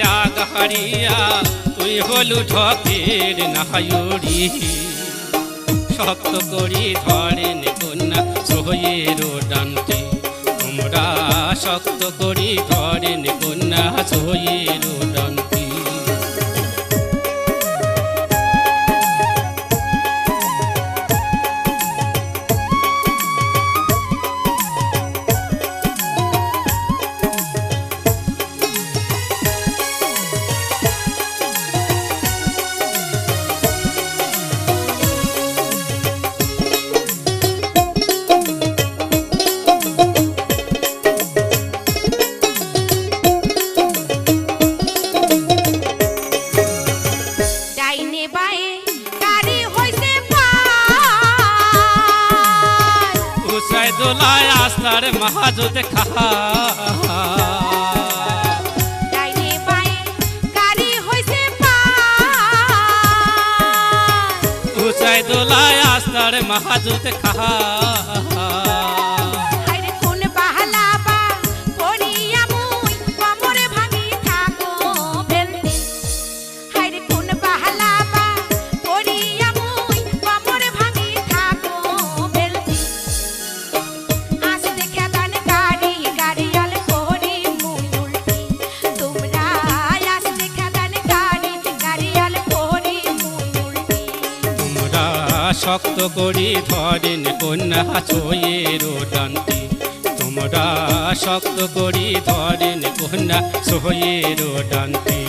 মায়া গাহারিয়া তুই হলু ঢপের নাহায়ুরি শক্ত করি ধরেন কন্যা সোহের ডানটি তোমরা শক্ত করি ধরেন কন্যা সোহের ডানটি দোলায় আস্তার মহাজোত খা ডাইনে বায়ে গাড়ি হইছে উসাই দোলায় আস্তার মহাজোত খা হাইরে কোন বাহালা বা করিয়া মুই কমরে ভাঙি থাকো বেলতি হাইরে কোন বাহালা বা করিয়া মুই কমরে ভাঙি থাকো বেলতি শক্ত করি ধরেন কন্যা সোহের ডানটি তোমরা শক্ত করি ধরেন কন্যা সোহের ডানটি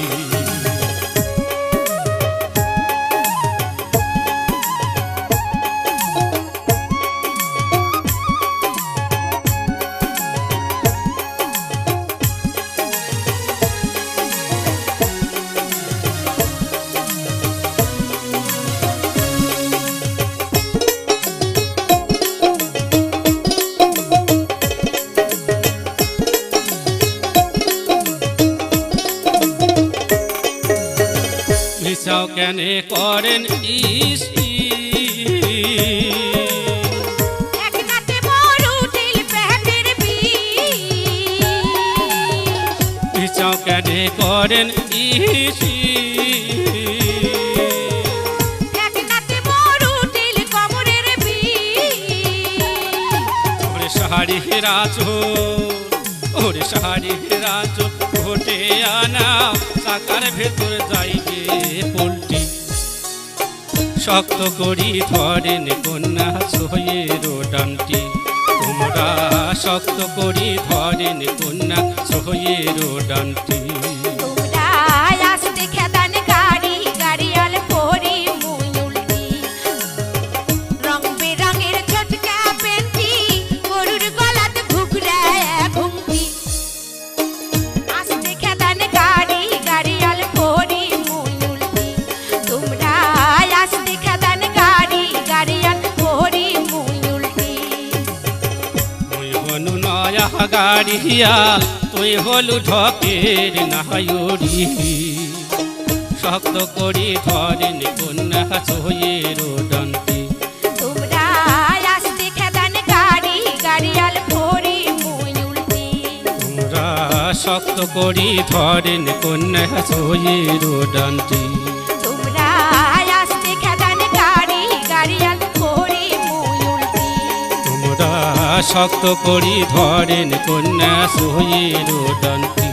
মিশাও কেনে করেন ইসি এক নাতে মরুটিল পেটের বি মিশাও কেনে করেন ইসি এক নাতে মরুটিল কমরের বি ওরে শাড়ি হেরাচো ওরে শাড়ি হেরাচো ঘটে আনা সাকার ভেতর যাইবে পোল্টি শক্ত করি ধরেন কন্যা সোহের ডানটি তোমরা শক্ত করি ধরেন কন্যা সোহের ডানটি তোমরা আসতে খেদান গাড়ি গাড়িয়াল পরি মুই উল্টি রং বেরঙের ছোটকা পেন্টি গরুর গলাত ঘুঘরা ঘুমটি আসতে খেদান গাড়ি গাড়িয়াল পরি মুই উল্টি তোমরা আসতে খেদান গাড়ি গাড়িয়াল পরি মুই উল্টি তুই হনু নয়া গাড়িয়া তুই হলু ঢপের নাহায়ুরি শক্ত করি ধরেন কন্যা সোহের ডানটি তোমরা আসতে খেদান গাড়ি গাড়িয়াল পরি মুই উল্টি তোমরা শক্ত করি ধরেন কন্যা সোহের ডানটি তোমরা আসতে খেদান গাড়ি গাড়িয়াল পরি মুই উল্টি তোমরা শক্ত করি ধরেন কন্যা সোহের ডানটি